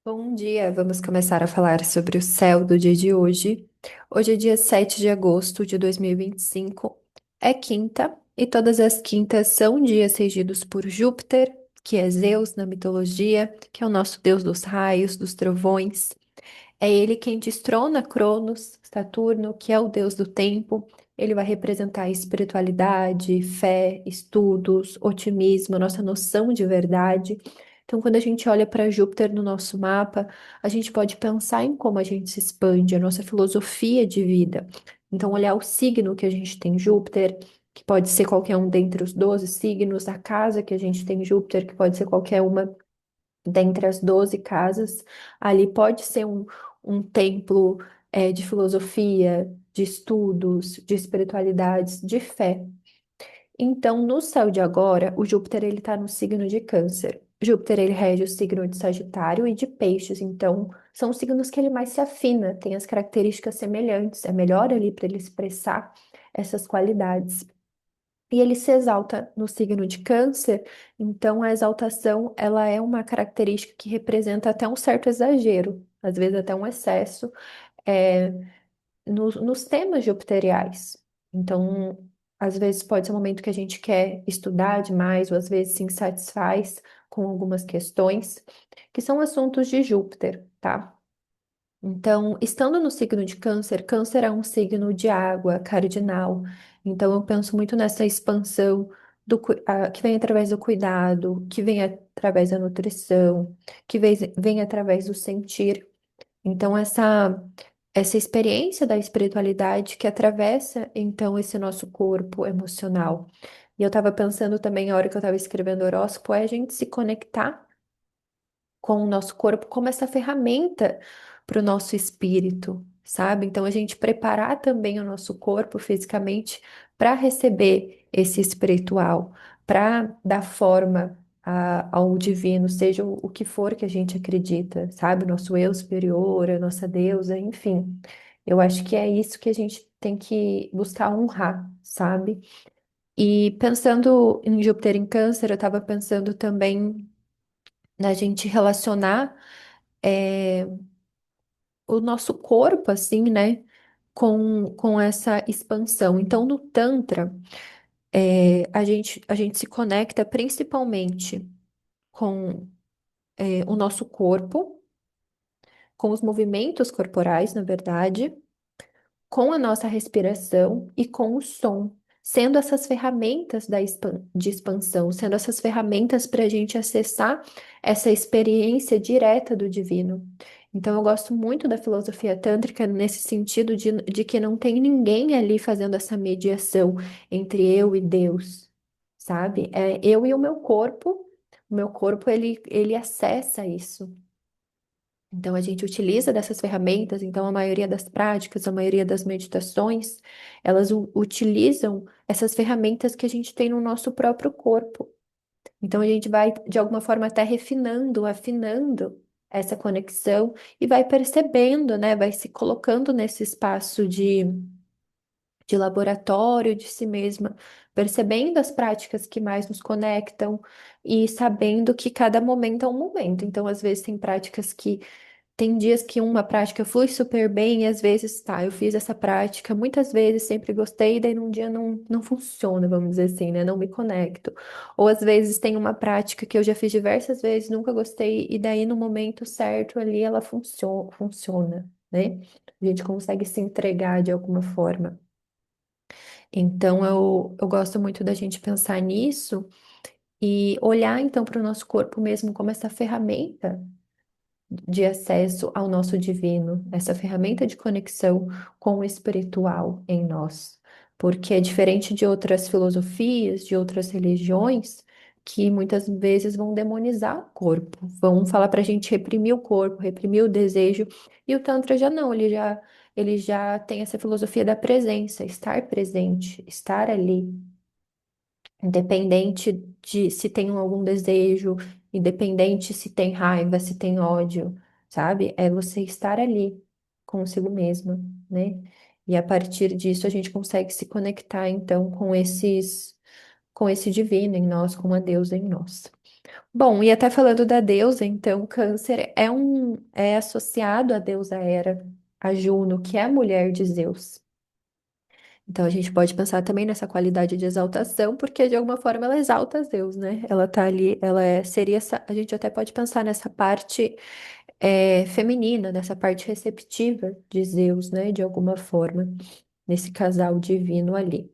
Bom dia, vamos começar a falar sobre o céu do dia de hoje. Hoje é dia 7 de agosto de 2025, é quinta, e todas as quintas são dias regidos por Júpiter, que é Zeus na mitologia, que é o nosso deus dos raios, dos trovões. É ele quem destrona Cronos, Saturno, que é o deus do tempo. Ele vai representar a espiritualidade, fé, estudos, otimismo, nossa noção de verdade. Então, quando a gente olha para Júpiter no nosso mapa, a gente pode pensar em como a gente se expande, a nossa filosofia de vida. Então, olhar o signo que a gente tem em Júpiter, que pode ser qualquer um dentre os 12 signos, a casa que a gente tem em Júpiter, que pode ser qualquer uma dentre as 12 casas, ali pode ser um templo de filosofia, de estudos, de espiritualidades, de fé. Então, no céu de agora, o Júpiter ele está no signo de Câncer. Júpiter ele rege o signo de Sagitário e de Peixes, então são os signos que ele mais se afina, tem as características semelhantes, é melhor ali para ele expressar essas qualidades. E ele se exalta no signo de Câncer, então a exaltação ela é uma característica que representa até um certo exagero, às vezes até um excesso, é, nos temas jupiteriais. Então, às vezes pode ser um momento que a gente quer estudar demais, ou às vezes se insatisfaz com algumas questões, que são assuntos de Júpiter, tá? Então, estando no signo de Câncer, Câncer é um signo de água cardinal. Então, eu penso muito nessa expansão que vem através do cuidado, que vem através da nutrição, que vem através do sentir. Então, essa experiência da espiritualidade que atravessa, então, esse nosso corpo emocional. E eu estava pensando também, a hora que eu estava escrevendo o horóscopo, é a gente se conectar com o nosso corpo como essa ferramenta para o nosso espírito, sabe? Então, a gente preparar também o nosso corpo fisicamente para receber esse espiritual, para dar forma ao divino, seja o que for que a gente acredita, sabe? O nosso eu superior, a nossa deusa, enfim. Eu acho que é isso que a gente tem que buscar honrar, sabe? E pensando em Júpiter em Câncer, eu estava pensando também na gente relacionar é, o nosso corpo, assim, né, com essa expansão. Então, no Tantra, a gente se conecta principalmente com o nosso corpo, com os movimentos corporais, na verdade, com a nossa respiração e com o som, sendo essas ferramentas de expansão, sendo essas ferramentas para a gente acessar essa experiência direta do divino. Então, eu gosto muito da filosofia tântrica nesse sentido de que não tem ninguém ali fazendo essa mediação entre eu e Deus, sabe? É eu e o meu corpo ele acessa isso. Então, a gente utiliza dessas ferramentas, então, a maioria das práticas, a maioria das meditações, elas utilizam essas ferramentas que a gente tem no nosso próprio corpo. Então, a gente vai, de alguma forma, até refinando, afinando essa conexão e vai percebendo, né? Vai se colocando nesse espaço de laboratório de si mesma, percebendo as práticas que mais nos conectam e sabendo que cada momento é um momento. Então, às vezes, tem práticas que tem dias que uma prática flui super bem e às vezes, tá, eu fiz essa prática muitas vezes, sempre gostei, e daí num dia não funciona, vamos dizer assim, né? Não me conecto. Ou às vezes tem uma prática que eu já fiz diversas vezes, nunca gostei, e daí no momento certo ali ela funciona, né? A gente consegue se entregar de alguma forma. Então eu gosto muito da gente pensar nisso e olhar então para o nosso corpo mesmo como essa ferramenta de acesso ao nosso divino, essa ferramenta de conexão com o espiritual em nós. Porque é diferente de outras filosofias, de outras religiões, que muitas vezes vão demonizar o corpo, vão falar para a gente reprimir o corpo, reprimir o desejo, e o Tantra já não, ele já tem essa filosofia da presença, estar presente, estar ali, independente de se tem algum desejo, independente se tem raiva, se tem ódio, sabe? É você estar ali consigo mesma, né? E a partir disso a gente consegue se conectar então com esse divino em nós, com a deusa em nós. Bom, e até falando da deusa, então, Câncer é associado à deusa Hera, a Juno, que é a mulher de Zeus. Então a gente pode pensar também nessa qualidade de exaltação, porque de alguma forma ela exalta Zeus, né? Ela tá ali, seria essa, a gente até pode pensar nessa parte feminina, nessa parte receptiva de Zeus, né? De alguma forma, nesse casal divino ali.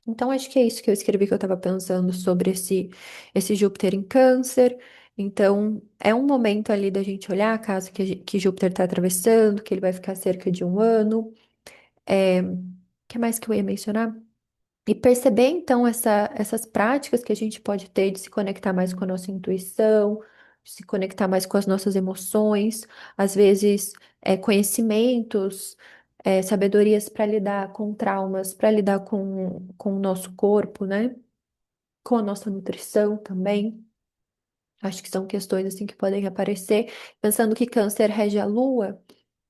Então acho que é isso que eu escrevi que eu estava pensando sobre esse Júpiter em Câncer. Então é um momento ali da gente olhar a casa que Júpiter está atravessando, que ele vai ficar cerca de um ano. O que mais que eu ia mencionar? E perceber, então, essas práticas que a gente pode ter de se conectar mais com a nossa intuição, de se conectar mais com as nossas emoções, às vezes, conhecimentos, sabedorias para lidar com traumas, para lidar com o nosso corpo, né? Com a nossa nutrição também. Acho que são questões assim que podem aparecer. Pensando que câncer rege a lua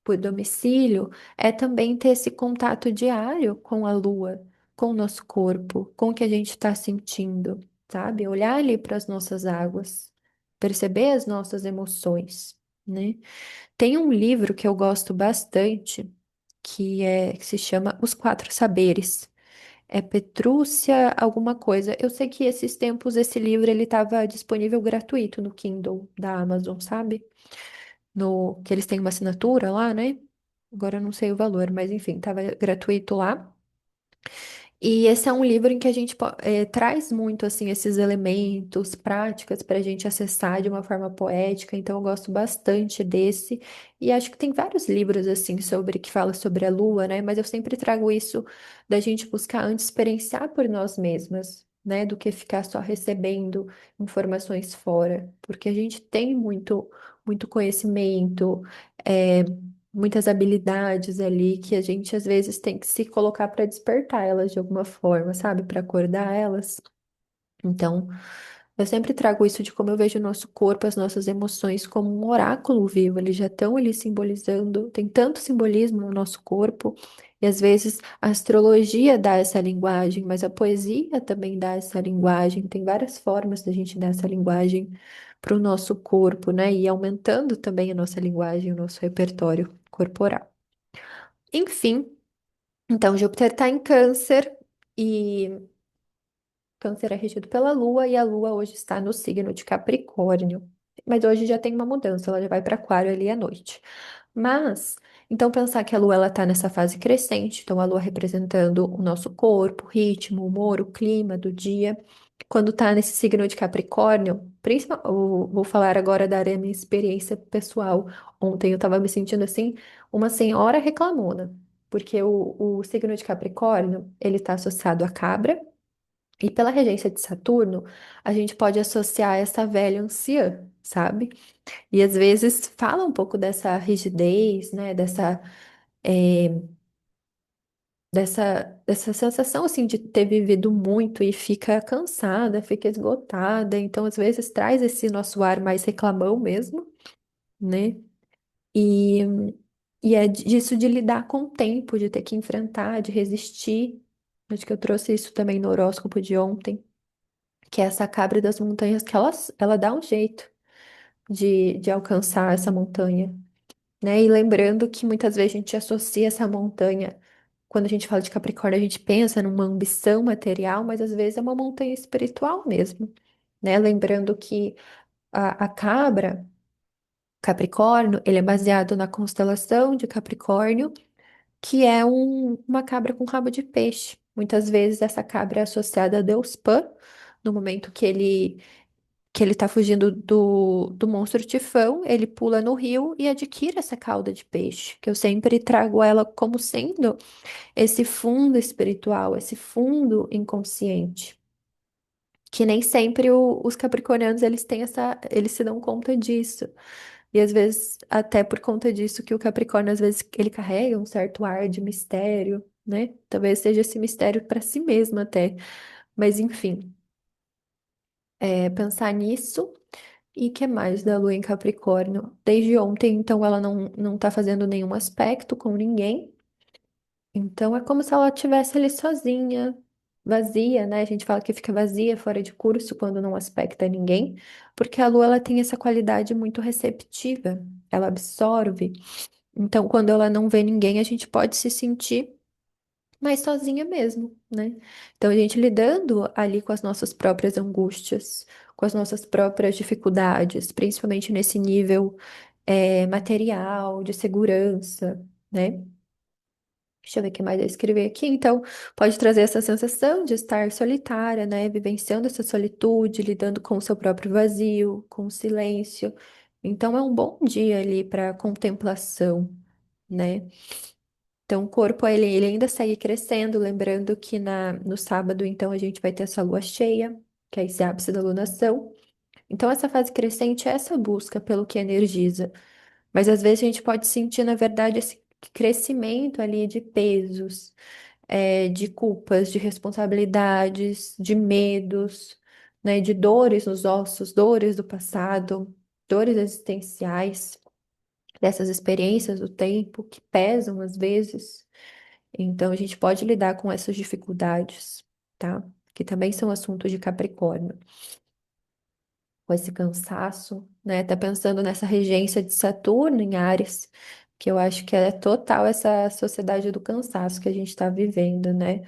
por domicílio é também ter esse contato diário com a lua, com o nosso corpo, com o que a gente está sentindo, sabe? Olhar ali para as nossas águas, perceber as nossas emoções, né? Tem um livro que eu gosto bastante, que se chama Os Quatro Saberes. É Petrúcia alguma coisa. Eu sei que esses tempos esse livro ele estava disponível gratuito no Kindle da Amazon, sabe? No que eles têm uma assinatura lá, né? Agora eu não sei o valor, mas enfim, estava gratuito lá. E esse é um livro em que a gente traz muito assim esses elementos, práticas para a gente acessar de uma forma poética. Então eu gosto bastante desse. E acho que tem vários livros assim sobre que fala sobre a lua, né? Mas eu sempre trago isso da gente buscar antes experienciar por nós mesmas, né? Do que ficar só recebendo informações fora, porque a gente tem muito conhecimento. é, Muitas habilidades ali que a gente às vezes tem que se colocar para despertar elas de alguma forma, sabe? Para acordar elas. Então, eu sempre trago isso de como eu vejo o nosso corpo, as nossas emoções como um oráculo vivo. Eles já estão ali simbolizando, tem tanto simbolismo no nosso corpo. E às vezes a astrologia dá essa linguagem, mas a poesia também dá essa linguagem. Tem várias formas da gente dar essa linguagem para o nosso corpo, né? E aumentando também a nossa linguagem, o nosso repertório corporal. Enfim, então Júpiter está em Câncer e Câncer é regido pela Lua e a Lua hoje está no signo de Capricórnio. Mas hoje já tem uma mudança, ela já vai para Aquário ali à noite. Mas, então pensar que a Lua ela está nessa fase crescente, então a Lua representando o nosso corpo, o ritmo, o humor, o clima do dia. Quando está nesse signo de Capricórnio, vou falar agora da minha experiência pessoal. Ontem eu estava me sentindo assim, uma senhora reclamona, porque o signo de Capricórnio, ele está associado à cabra, e pela regência de Saturno, a gente pode associar essa velha anciã, sabe? E às vezes fala um pouco dessa rigidez, né? Eh, dessa sensação assim de ter vivido muito e fica cansada, fica esgotada. Então, às vezes traz esse nosso ar mais reclamão mesmo, né? E, e é disso de lidar com o tempo, de ter que enfrentar, de resistir. Acho que eu trouxe isso também no horóscopo de ontem, que é essa cabra das montanhas que ela dá um jeito de alcançar essa montanha, né? E lembrando que muitas vezes a gente associa essa montanha, quando a gente fala de Capricórnio, a gente pensa numa ambição material, mas às vezes é uma montanha espiritual mesmo, né? Lembrando que a cabra, Capricórnio, ele é baseado na constelação de Capricórnio, que é uma cabra com rabo de peixe. Muitas vezes essa cabra é associada a Deus Pan, no momento que ele tá fugindo do monstro tifão, ele pula no rio e adquire essa cauda de peixe, que eu sempre trago ela como sendo esse fundo espiritual, esse fundo inconsciente, que nem sempre os capricornianos eles têm eles se dão conta disso. E às vezes, até por conta disso, que o Capricórnio, às vezes, ele carrega um certo ar de mistério, né? Talvez seja esse mistério para si mesmo até. Mas enfim, pensar nisso. E que mais da Lua em Capricórnio? Desde ontem, então, ela não tá fazendo nenhum aspecto com ninguém. Então, é como se ela estivesse ali sozinha, vazia, né? A gente fala que fica vazia, fora de curso, quando não aspecta ninguém, porque a lua ela tem essa qualidade muito receptiva, ela absorve. Então, quando ela não vê ninguém, a gente pode se sentir mais sozinha mesmo, né? Então, a gente lidando ali com as nossas próprias angústias, com as nossas próprias dificuldades, principalmente nesse nível material, de segurança, né? Deixa eu ver o que mais eu escrevi aqui. Então, pode trazer essa sensação de estar solitária, né? Vivenciando essa solitude, lidando com o seu próprio vazio, com o silêncio. Então, é um bom dia ali para contemplação, né? Então, o corpo, ele ainda segue crescendo, lembrando que no sábado, então, a gente vai ter essa lua cheia, que é esse ápice da lunação. Então, essa fase crescente é essa busca pelo que energiza. Mas, às vezes, a gente pode sentir, na verdade, esse crescimento ali de pesos, de culpas, de responsabilidades, de medos, né, de dores nos ossos, dores do passado, dores existenciais, dessas experiências do tempo que pesam às vezes. Então, a gente pode lidar com essas dificuldades, tá? Que também são assuntos de Capricórnio, com esse cansaço, né? Tá pensando nessa regência de Saturno em Áries, que eu acho que é total essa sociedade do cansaço que a gente está vivendo, né?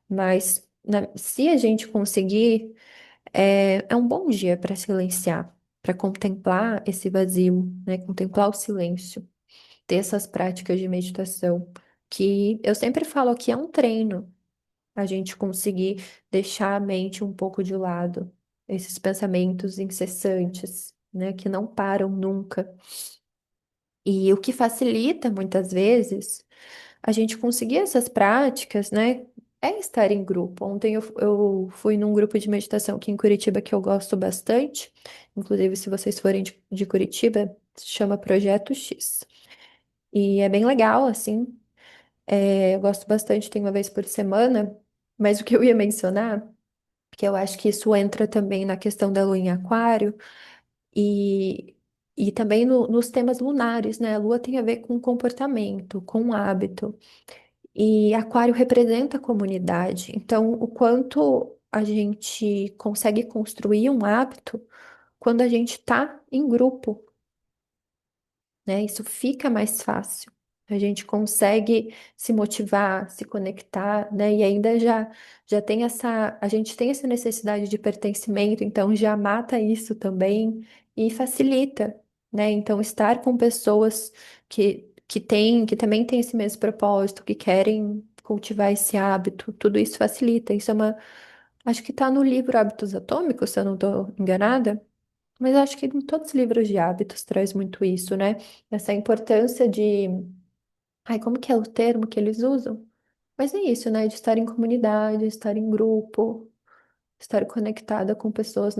Mas se a gente conseguir, é um bom dia para silenciar, para contemplar esse vazio, né? Contemplar o silêncio, ter essas práticas de meditação, que eu sempre falo que é um treino, a gente conseguir deixar a mente um pouco de lado, esses pensamentos incessantes, né? Que não param nunca. E o que facilita muitas vezes a gente conseguir essas práticas, né? É estar em grupo. Ontem eu fui num grupo de meditação aqui em Curitiba que eu gosto bastante. Inclusive, se vocês forem de Curitiba, se chama Projeto X. E é bem legal, assim. Eu gosto bastante, tem uma vez por semana. Mas o que eu ia mencionar, que eu acho que isso entra também na questão da lua em aquário e, e também nos temas lunares, né? A lua tem a ver com comportamento, com hábito. E aquário representa a comunidade. Então, o quanto a gente consegue construir um hábito quando a gente está em grupo, né? Isso fica mais fácil. A gente consegue se motivar, se conectar, né? E ainda já tem a gente tem essa necessidade de pertencimento, então já mata isso também e facilita, né? Então estar com pessoas que também têm esse mesmo propósito, que querem cultivar esse hábito, tudo isso facilita. Isso é acho que está no livro Hábitos Atômicos, se eu não estou enganada. Mas eu acho que em todos os livros de hábitos traz muito isso, né? Essa importância de. Ai, como que é o termo que eles usam? Mas é isso, né? De estar em comunidade, estar em grupo, estar conectada com pessoas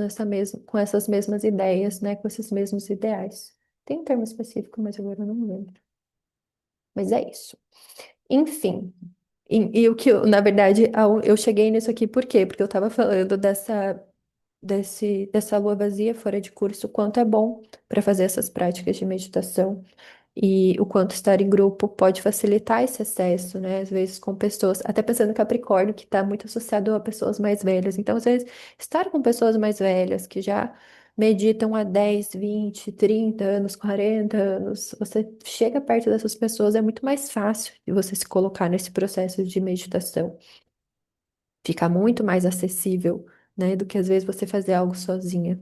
com essas mesmas ideias, né? Com esses mesmos ideais. Tem um termo específico, mas agora eu não lembro. Mas é isso. Enfim. E o que eu, na verdade, eu cheguei nisso aqui por quê? Porque eu tava falando dessa lua vazia fora de curso, o quanto é bom para fazer essas práticas de meditação e o quanto estar em grupo pode facilitar esse acesso, né? Às vezes com pessoas, até pensando em Capricórnio, que está muito associado a pessoas mais velhas. Então, às vezes, estar com pessoas mais velhas que já meditam há 10, 20, 30 anos, 40 anos, você chega perto dessas pessoas, é muito mais fácil de você se colocar nesse processo de meditação. Fica muito mais acessível, né, do que às vezes você fazer algo sozinha.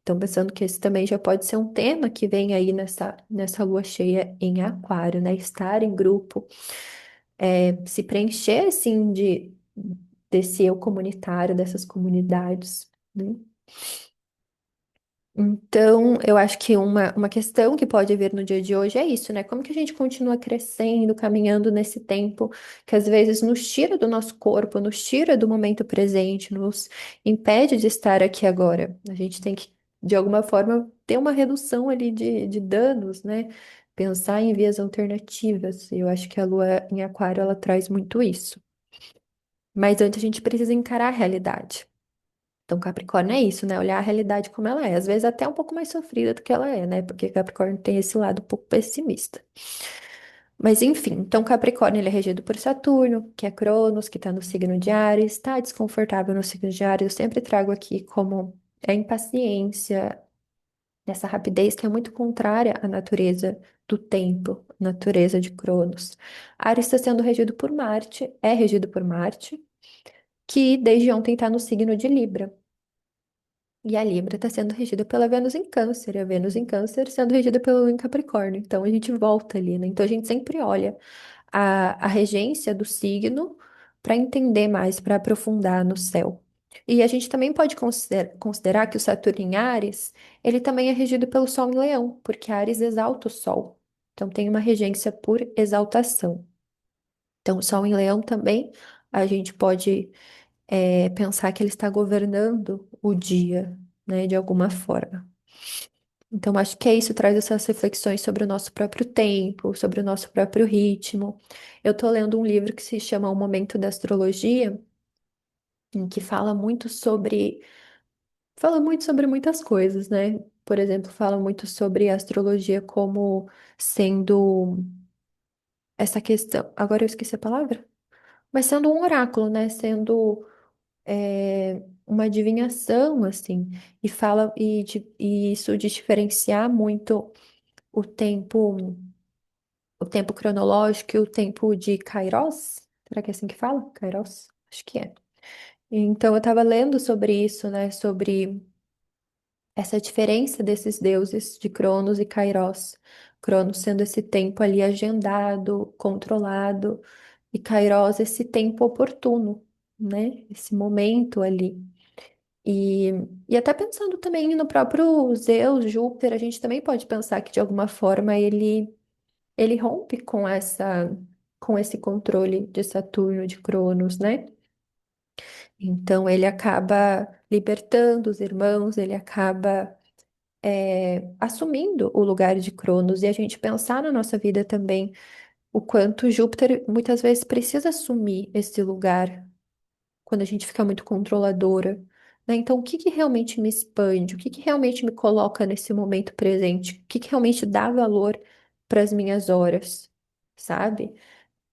Então, pensando que esse também já pode ser um tema que vem aí nessa lua cheia em Aquário, né? Estar em grupo, se preencher, assim, desse eu comunitário, dessas comunidades, né? Então, eu acho que uma questão que pode vir no dia de hoje é isso, né? Como que a gente continua crescendo, caminhando nesse tempo que às vezes nos tira do nosso corpo, nos tira do momento presente, nos impede de estar aqui agora. A gente tem que, de alguma forma, ter uma redução ali de danos, né? Pensar em vias alternativas. Eu acho que a lua em aquário, ela traz muito isso. Mas antes a gente precisa encarar a realidade. Então, Capricórnio é isso, né? Olhar a realidade como ela é. Às vezes até um pouco mais sofrida do que ela é, né? Porque Capricórnio tem esse lado um pouco pessimista. Mas enfim, então Capricórnio ele é regido por Saturno, que é Cronos, que está no signo de Áries, está desconfortável no signo de Áries. Eu sempre trago aqui como a impaciência, essa rapidez que é muito contrária à natureza do tempo, natureza de Cronos. Áries está sendo regido por Marte, é regido por Marte, que desde ontem está no signo de Libra. E a Libra está sendo regida pela Vênus em Câncer, e a Vênus em Câncer sendo regida pelo Lua em Capricórnio. Então a gente volta ali, né? Então a gente sempre olha a regência do signo para entender mais, para aprofundar no céu. E a gente também pode considerar que o Saturno em Áries, ele também é regido pelo Sol em Leão, porque Áries exalta o Sol. Então tem uma regência por exaltação. Então o Sol em Leão também a gente pode pensar que ele está governando o dia, né, de alguma forma. Então, acho que é isso, traz essas reflexões sobre o nosso próprio tempo, sobre o nosso próprio ritmo. Eu estou lendo um livro que se chama O Momento da Astrologia, em que fala muito sobre muitas coisas, né? Por exemplo, fala muito sobre a astrologia como sendo essa questão. Agora eu esqueci a palavra, mas sendo um oráculo, né? Sendo uma adivinhação, assim, e fala e isso de diferenciar muito o tempo. O tempo cronológico e o tempo de Kairos. Será que é assim que fala? Kairos? Acho que é. Então, eu estava lendo sobre isso, né? Sobre essa diferença desses deuses de Cronos e Kairos. Cronos sendo esse tempo ali agendado, controlado, e Kairos esse tempo oportuno, né? Esse momento ali. E, e até pensando também no próprio Zeus, Júpiter, a gente também pode pensar que de alguma forma ele rompe com esse controle de Saturno, de Cronos, né? Então ele acaba libertando os irmãos, ele acaba assumindo o lugar de Cronos e a gente pensar na nossa vida também o quanto Júpiter muitas vezes precisa assumir esse lugar quando a gente fica muito controladora, né? Então, o que que realmente me expande? O que que realmente me coloca nesse momento presente? O que que realmente dá valor para as minhas horas, sabe?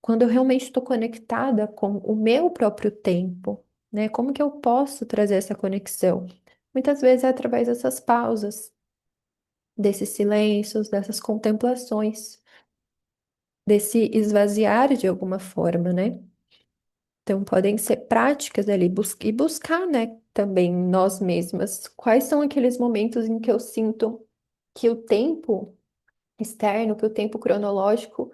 Quando eu realmente estou conectada com o meu próprio tempo, né? Como que eu posso trazer essa conexão? Muitas vezes é através dessas pausas, desses silêncios, dessas contemplações, desse esvaziar de alguma forma, né? Então, podem ser práticas ali, e buscar, né, também nós mesmas. Quais são aqueles momentos em que eu sinto que o tempo externo, que o tempo cronológico,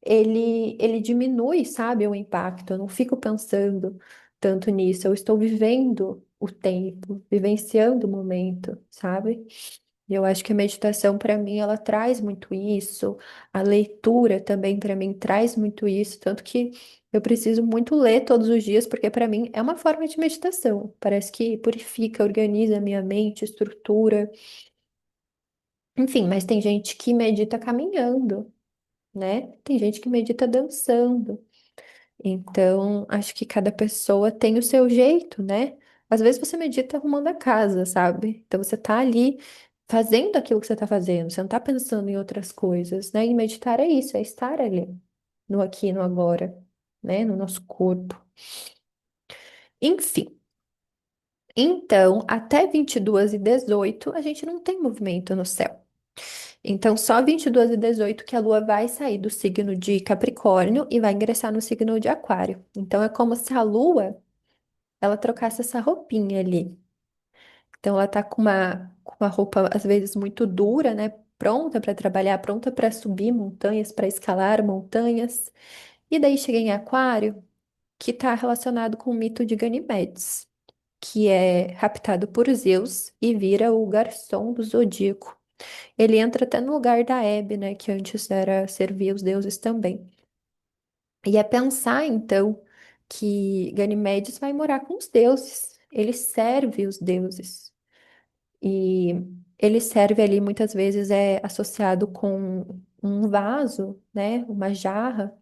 ele diminui, sabe, o impacto. Eu não fico pensando tanto nisso. Eu estou vivendo o tempo, vivenciando o momento, sabe? E eu acho que a meditação, para mim, ela traz muito isso. A leitura também, para mim, traz muito isso. Tanto que eu preciso muito ler todos os dias, porque para mim é uma forma de meditação. Parece que purifica, organiza a minha mente, estrutura. Enfim, mas tem gente que medita caminhando, né? Tem gente que medita dançando. Então, acho que cada pessoa tem o seu jeito, né? Às vezes você medita arrumando a casa, sabe? Então você tá ali fazendo aquilo que você tá fazendo, você não tá pensando em outras coisas, né? E meditar é isso, é estar ali, no aqui e no agora, né? No nosso corpo. Enfim, então, até 22h18 a gente não tem movimento no céu. Então, só 22h18 que a Lua vai sair do signo de Capricórnio e vai ingressar no signo de Aquário. Então, é como se a Lua, ela trocasse essa roupinha ali. Então, ela tá com uma roupa, às vezes, muito dura, né? Pronta para trabalhar, pronta para subir montanhas, para escalar montanhas. E daí chega em Aquário, que está relacionado com o mito de Ganimedes, que é raptado por Zeus e vira o garçom do zodíaco. Ele entra até no lugar da Hebe, né, que antes era servir os deuses também. E é pensar, então, que Ganimedes vai morar com os deuses. Ele serve os deuses. E ele serve ali, muitas vezes, é associado com um vaso, né, uma jarra.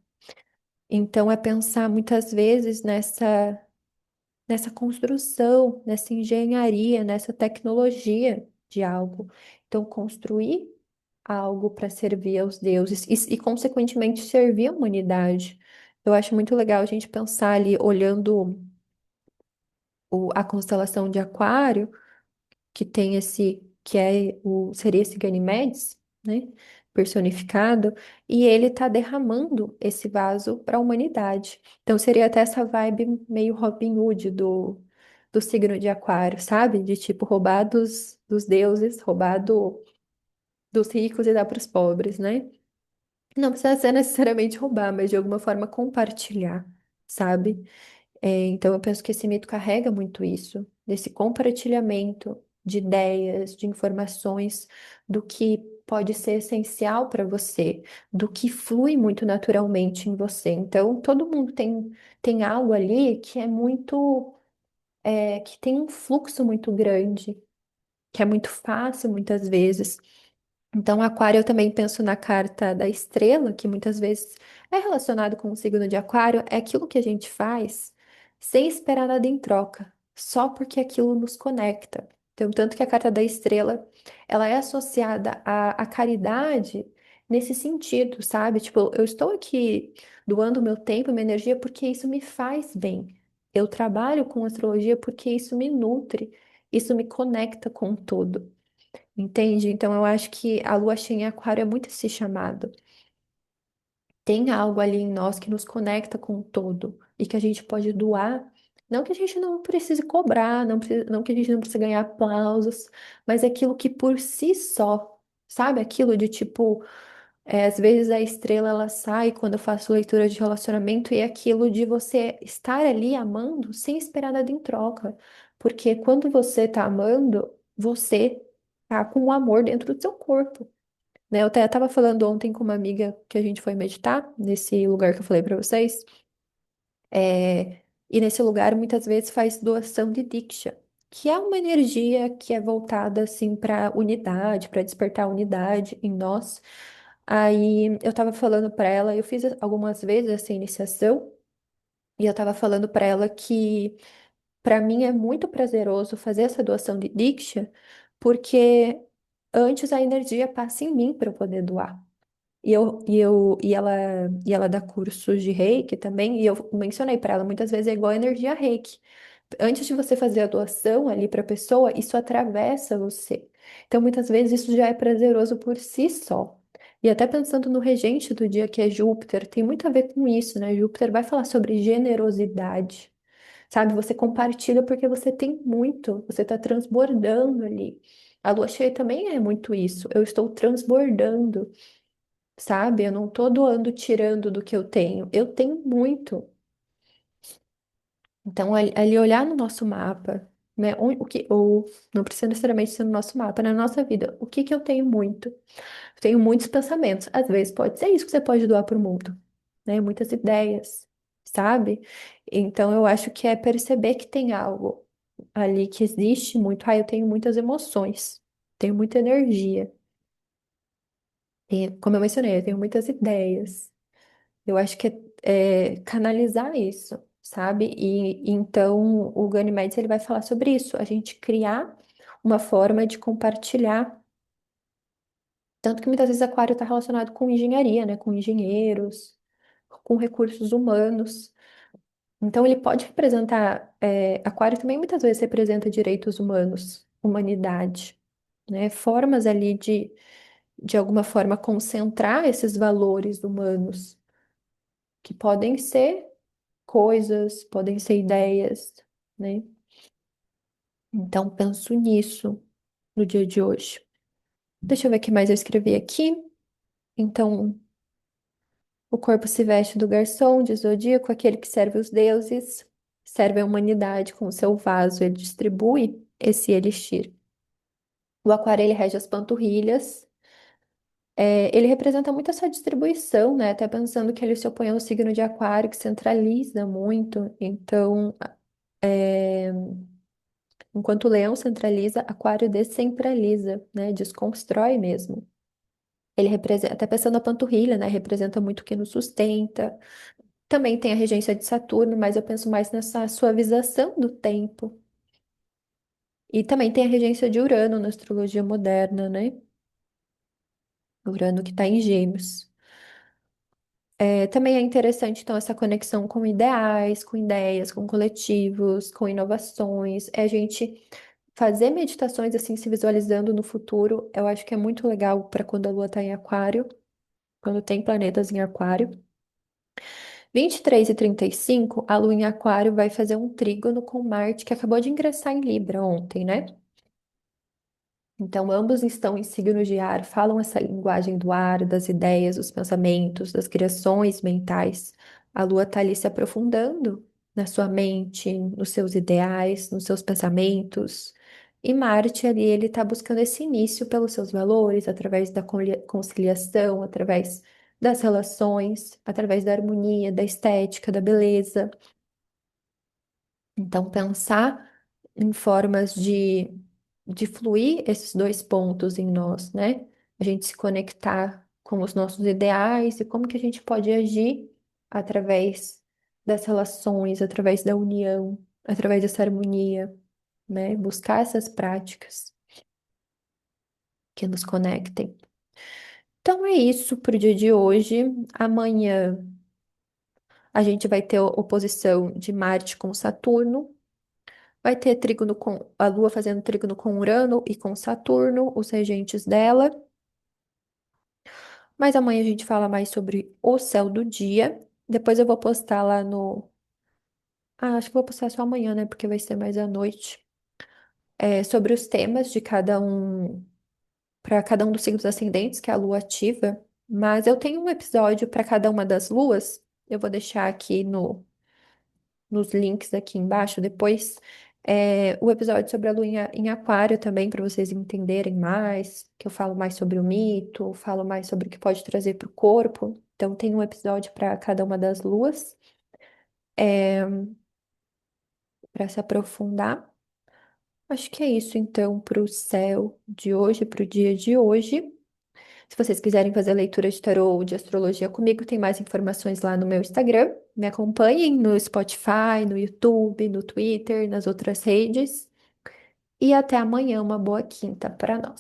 Então, é pensar muitas vezes nessa construção, nessa engenharia, nessa tecnologia de algo. Então, construir algo para servir aos deuses consequentemente, servir a humanidade. Eu acho muito legal a gente pensar ali, olhando a constelação de Aquário, que tem que seria esse Ganimedes, né? Personificado, e ele tá derramando esse vaso para a humanidade. Então seria até essa vibe meio Robin Hood do signo de Aquário, sabe? De tipo roubar dos deuses, roubar dos ricos e dar para os pobres, né? Não precisa ser necessariamente roubar, mas de alguma forma compartilhar, sabe? Então, eu penso que esse mito carrega muito isso, desse compartilhamento de ideias, de informações, do que pode ser essencial para você, do que flui muito naturalmente em você. Então, todo mundo tem algo ali que é muito, que tem um fluxo muito grande, que é muito fácil muitas vezes. Então, Aquário, eu também penso na carta da estrela, que muitas vezes é relacionado com o signo de Aquário, é aquilo que a gente faz sem esperar nada em troca, só porque aquilo nos conecta. Então, tanto que a carta da estrela, ela é associada à caridade nesse sentido, sabe? Tipo, eu estou aqui doando meu tempo, minha energia, porque isso me faz bem. Eu trabalho com astrologia porque isso me nutre, isso me conecta com tudo. Entende? Então eu acho que a lua cheia em aquário é muito esse chamado. Tem algo ali em nós que nos conecta com o todo e que a gente pode doar. Não que a gente não precise cobrar, não que a gente não precise ganhar aplausos, mas é aquilo que por si só, sabe? Aquilo de tipo, às vezes a estrela ela sai quando eu faço leitura de relacionamento e é aquilo de você estar ali amando sem esperar nada em troca. Porque quando você tá amando, você tá com o amor dentro do seu corpo, né? Eu até tava falando ontem com uma amiga que a gente foi meditar nesse lugar que eu falei pra vocês, e nesse lugar muitas vezes faz doação de Diksha, que é uma energia que é voltada assim para unidade, para despertar a unidade em nós. Aí eu tava falando pra ela, eu fiz algumas vezes essa iniciação, e eu tava falando pra ela que para mim é muito prazeroso fazer essa doação de Diksha, porque antes a energia passa em mim para eu poder doar. E ela dá cursos de Reiki também, e eu mencionei para ela muitas vezes é igual a energia Reiki. Antes de você fazer a doação ali para a pessoa, isso atravessa você. Então, muitas vezes isso já é prazeroso por si só. E até pensando no regente do dia, que é Júpiter, tem muito a ver com isso, né? Júpiter vai falar sobre generosidade, sabe? Você compartilha porque você tem muito, você está transbordando ali. A lua cheia também é muito isso. Eu estou transbordando, sabe? Eu não tô doando, tirando do que eu tenho muito. Então, ali olhar no nosso mapa, né? Ou não precisa necessariamente ser no nosso mapa, na nossa vida. O que que eu tenho muito? Eu tenho muitos pensamentos. Às vezes pode ser isso que você pode doar para o mundo, né? Muitas ideias, sabe? Então, eu acho que é perceber que tem algo ali que existe muito. Ah, eu tenho muitas emoções, tenho muita energia. Como eu mencionei, eu tenho muitas ideias. Eu acho que é canalizar isso, sabe? E então o Ganymedes ele vai falar sobre isso, a gente criar uma forma de compartilhar. Tanto que muitas vezes aquário está relacionado com engenharia, né? Com engenheiros, com recursos humanos. Então ele pode representar, aquário também muitas vezes representa direitos humanos, humanidade, né? Formas ali de alguma forma concentrar esses valores humanos que podem ser coisas, podem ser ideias, né? Então, penso nisso no dia de hoje. Deixa eu ver o que mais eu escrevi aqui. Então, o corpo se veste do garçom, de zodíaco, aquele que serve os deuses, serve a humanidade com o seu vaso, ele distribui esse elixir. O aquário, ele rege as panturrilhas. Ele representa muito essa distribuição, né? Até pensando que ele se opõe ao signo de aquário, que centraliza muito. Então, é, enquanto o leão centraliza, aquário descentraliza, né? Desconstrói mesmo. Ele representa, até pensando na panturrilha, né? Representa muito o que nos sustenta. Também tem a regência de Saturno, mas eu penso mais nessa suavização do tempo. E também tem a regência de Urano na astrologia moderna, né? Urano que está em Gêmeos. Também é interessante, então, essa conexão com ideais, com ideias, com coletivos, com inovações. É a gente fazer meditações assim, se visualizando no futuro. Eu acho que é muito legal para quando a Lua está em Aquário, quando tem planetas em Aquário. 23 e 35, a Lua em Aquário vai fazer um trígono com Marte, que acabou de ingressar em Libra ontem, né? Então, ambos estão em signos de ar, falam essa linguagem do ar, das ideias, dos pensamentos, das criações mentais. A Lua está ali se aprofundando na sua mente, nos seus ideais, nos seus pensamentos. E Marte ali, ele está buscando esse início pelos seus valores, através da conciliação, através das relações, através da harmonia, da estética, da beleza. Então, pensar em formas de fluir esses dois pontos em nós, né? A gente se conectar com os nossos ideais e como que a gente pode agir através das relações, através da união, através dessa harmonia, né? Buscar essas práticas que nos conectem. Então é isso para o dia de hoje. Amanhã a gente vai ter oposição de Marte com Saturno. Vai ter trígono com a Lua fazendo trígono com Urano e com Saturno, os regentes dela. Mas amanhã a gente fala mais sobre o céu do dia. Depois eu vou postar lá no. Ah, acho que vou postar só amanhã, né? Porque vai ser mais à noite. Sobre os temas de cada um, para cada um dos signos ascendentes que a Lua ativa. Mas eu tenho um episódio para cada uma das luas. Eu vou deixar aqui no nos links aqui embaixo depois, o episódio sobre a lua em Aquário também, para vocês entenderem mais, que eu falo mais sobre o mito, falo mais sobre o que pode trazer para o corpo. Então, tem um episódio para cada uma das luas, para se aprofundar. Acho que é isso, então, para o céu de hoje, para o dia de hoje. Se vocês quiserem fazer leitura de tarô ou de astrologia comigo, tem mais informações lá no meu Instagram. Me acompanhem no Spotify, no YouTube, no Twitter, nas outras redes. E até amanhã, uma boa quinta para nós.